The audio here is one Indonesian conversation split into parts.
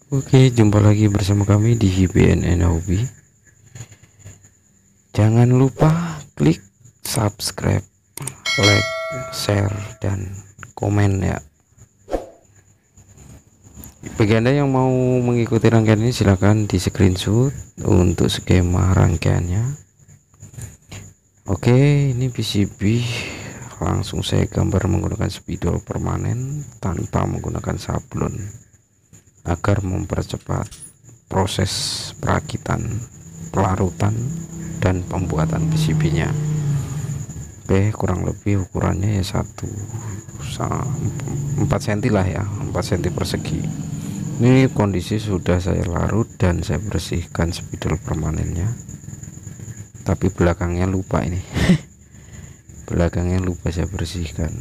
Oke, jumpa lagi bersama kami di BNN Hobby. Jangan lupa klik subscribe, like, share, dan komen ya. Bagi Anda yang mau mengikuti rangkaian ini silahkan di screenshot untuk skema rangkaiannya. Oke, ini PCB langsung saya gambar menggunakan spidol permanen tanpa menggunakan sablon agar mempercepat proses perakitan, pelarutan, dan pembuatan PCB-nya. Oke, kurang lebih ukurannya ya 4 cm lah ya, 4 cm persegi. Ini kondisi sudah saya larut dan saya bersihkan spidol permanennya, tapi belakangnya lupa ini. Belakangnya lupa saya bersihkan.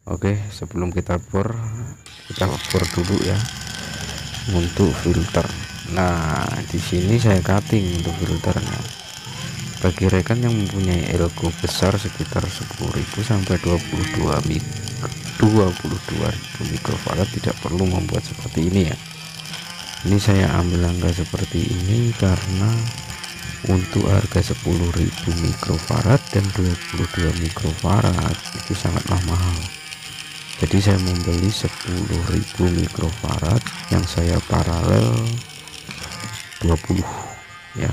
Oke, sebelum kita bor dulu ya untuk filter. Nah, di sini saya cutting untuk filternya. Bagi rekan yang mempunyai elko besar sekitar 10.000 sampai 22.000 mikrofarad tidak perlu membuat seperti ini ya. Ini saya ambil angka seperti ini karena untuk harga 10.000 mikrofarad dan 22 mikrofarad itu sangatlah mahal. Jadi saya membeli 10.000 mikrofarad yang saya paralel 20 ya,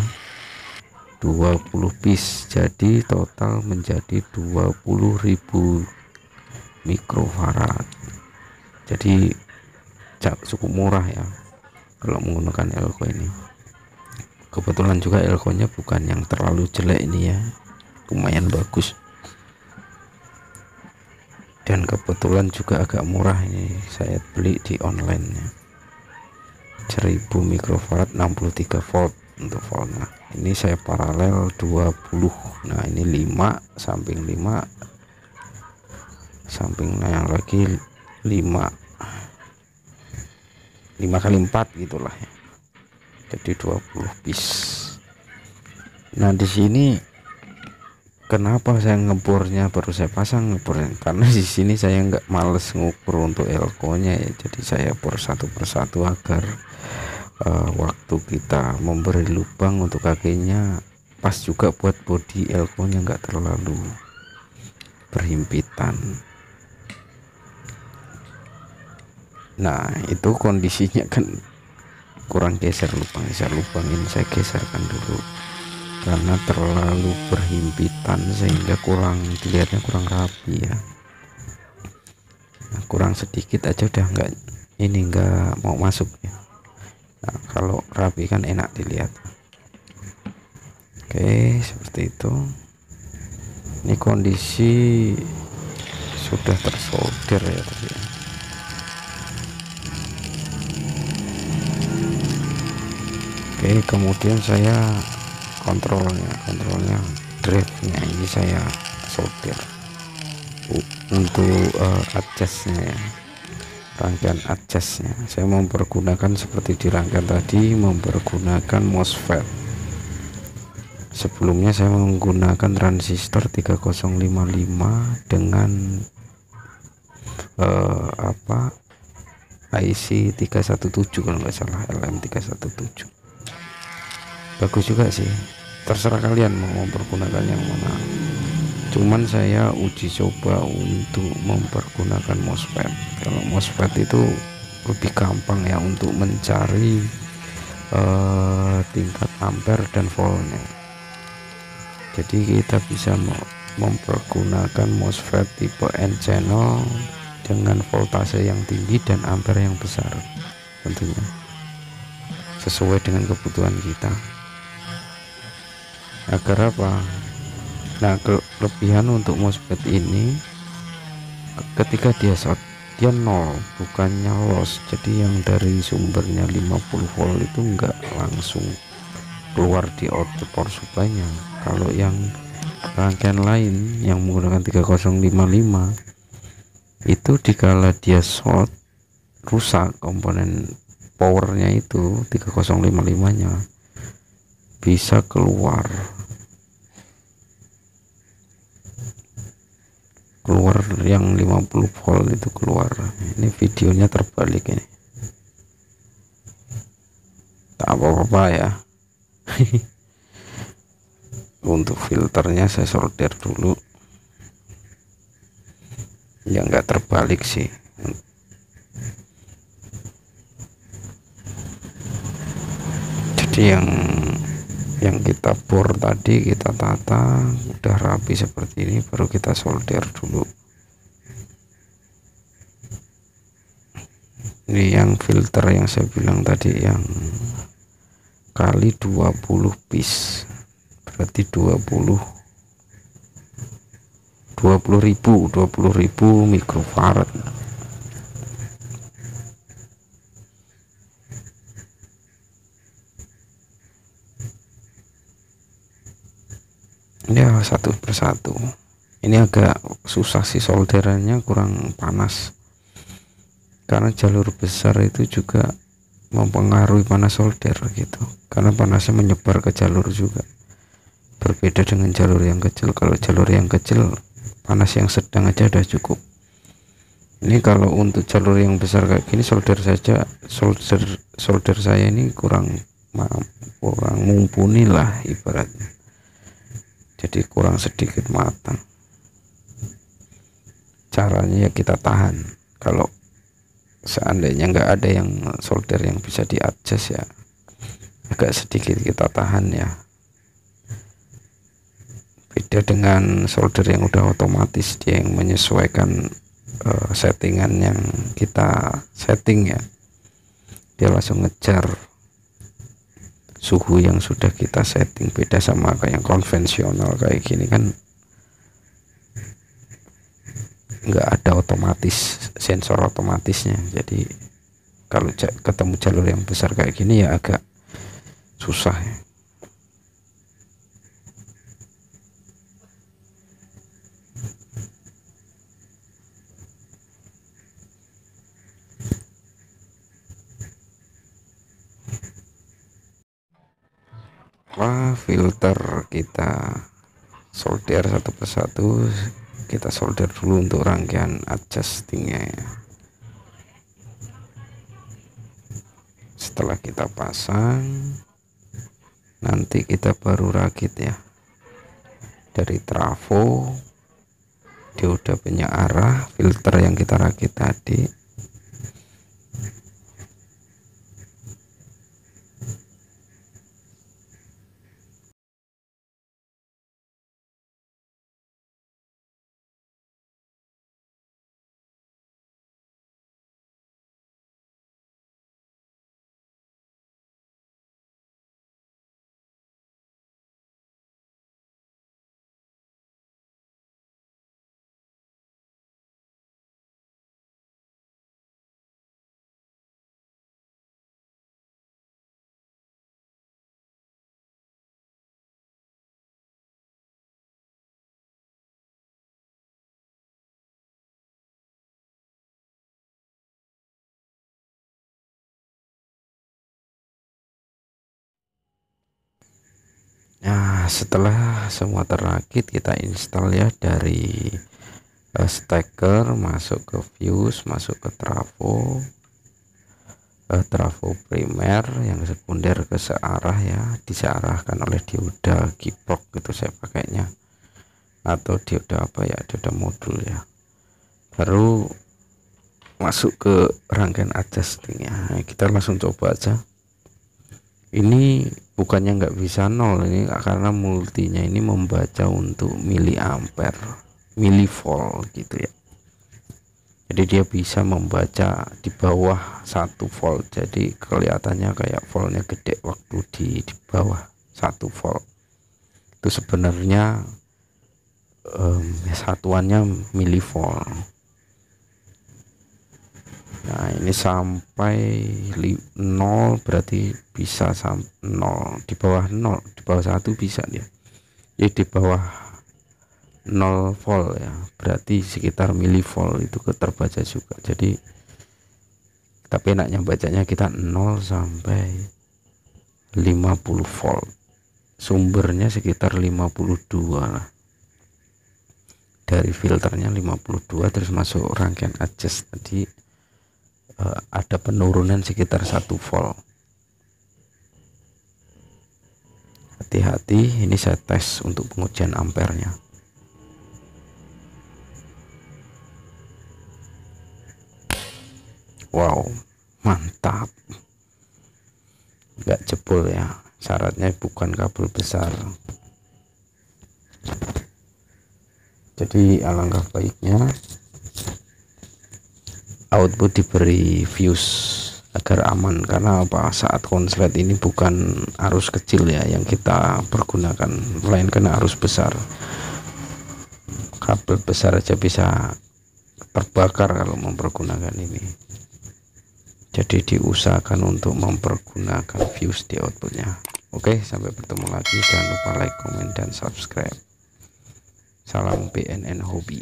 20 piece, jadi total menjadi 20.000 mikrofarad. Jadi cukup murah ya kalau menggunakan elko ini. Kebetulan juga elkonya bukan yang terlalu jelek ini ya, lumayan bagus. Dan kebetulan juga agak murah, ini saya beli di online ya. 1000 mikrofarad 63 volt untuk voltnya. Ini saya paralel 20. Nah, ini 5 samping 5 sampingnya yang lagi 5 kali 4 gitulah ya. Jadi 20 piece. Nah, di sini kenapa saya ngebornya baru saya pasang ngebornya, karena di sini saya nggak males ngukur untuk elko-nya ya. Jadi saya bor satu persatu agar waktu kita memberi lubang untuk kakinya pas juga buat bodi elko-nya, nggak terlalu berhimpitan. Nah, itu kondisinya kan kurang geser lubang ini saya geserkan dulu karena terlalu berhimpitan sehingga dilihatnya kurang rapi ya. Nah, kurang sedikit aja udah nggak mau masuk ya. Nah, kalau rapi kan enak dilihat. Oke, seperti itu. Ini kondisi sudah tersolder ya tadi ya. Oke, kemudian saya kontrolnya drive-nya ini saya solder untuk adjustnya ya, rangkaian adjustnya saya mempergunakan seperti di rangkaian tadi, mempergunakan MOSFET. Sebelumnya saya menggunakan transistor 3055 dengan IC 317 kalau nggak salah, LM317. Bagus juga sih, terserah kalian mau mempergunakan yang mana. Cuman saya uji coba untuk mempergunakan MOSFET. Kalau MOSFET itu lebih gampang ya untuk mencari tingkat ampere dan voltnya. Jadi kita bisa mempergunakan MOSFET tipe N channel dengan voltase yang tinggi dan ampere yang besar, tentunya sesuai dengan kebutuhan kita. Agar apa? Nah, kelebihan untuk MOSFET ini ketika dia short, dia nol, bukannya loss. Jadi yang dari sumbernya 50 volt itu enggak langsung keluar di output power supply-nya. Kalau yang rangkaian lain yang menggunakan 3055 itu dikala dia short, rusak komponen powernya itu 3055-nya bisa keluar yang 50 volt itu keluar. Ini videonya terbalik ini. tak apa-apa ya. Untuk filternya saya solder dulu ya, nggak terbalik sih. Jadi yang kita bor tadi kita tata udah rapi seperti ini, baru kita solder dulu. Ini yang filter yang saya bilang tadi, yang kali 20 piece, berarti 20.000 mikrofarad. Ya, satu persatu. Ini agak susah sih solderannya, kurang panas karena jalur besar itu juga mempengaruhi panas solder gitu, karena panasnya menyebar ke jalur juga, berbeda dengan jalur yang kecil. Kalau jalur yang kecil panas yang sedang aja udah cukup. Ini kalau untuk jalur yang besar kayak gini, solder saya ini kurang mumpuni lah ibaratnya, jadi kurang sedikit matang. Caranya ya kita tahan. Kalau seandainya nggak ada yang solder yang bisa di adjust ya, agak sedikit kita tahan ya. Beda dengan solder yang udah otomatis, dia yang menyesuaikan settingan yang kita setting ya, dia langsung ngejar suhu yang sudah kita setting. Beda sama kayak yang konvensional kayak gini kan nggak ada otomatis, sensor otomatisnya. Jadi kalau ketemu jalur yang besar kayak gini ya agak susah ya. Wah, filter kita solder satu persatu. Kita solder dulu untuk rangkaian adjustingnya ya. Setelah kita pasang, nanti kita baru rakit ya. Dari trafo dia udah punya arah filter yang kita rakit tadi. Nah, setelah semua terakit, kita install ya dari steker, masuk ke fuse, masuk ke trafo, trafo primer, yang sekunder ke searah ya, disearahkan oleh dioda kiprok gitu saya pakainya, atau dioda apa ya, dioda modul ya. Baru masuk ke rangkaian adjustingnya. Nah, kita langsung coba aja. Ini bukannya nggak bisa nol, ini karena multinya ini membaca untuk miliampere, milivolt gitu ya. Jadi dia bisa membaca di bawah 1 volt. Jadi kelihatannya kayak voltnya gede waktu di bawah 1 volt. Itu sebenarnya satuannya milivolt. Nah, ini sampai 0 berarti bisa sampai 0, di bawah 0, di bawah 1 bisa dia. Jadi di bawah 0 volt ya, berarti sekitar milivolt itu terbaca juga. Jadi tapi enaknya bacanya kita 0 sampai 50 volt. Sumbernya sekitar 52 lah. Dari filternya 52, terus masuk rangkaian adjust tadi ada penurunan sekitar 1 volt. hati-hati, ini saya tes untuk pengujian ampernya. Wow, mantap, nggak jebol ya. Syaratnya bukan kabel besar. Jadi alangkah baiknya output diberi fuse agar aman, karena apa, saat konslet ini bukan arus kecil ya yang kita pergunakan, melainkan arus besar. Kabel besar aja bisa terbakar kalau mempergunakan ini. Jadi diusahakan untuk mempergunakan fuse di outputnya. Oke, sampai bertemu lagi, jangan lupa like, komen, dan subscribe. Salam BNN Hobi.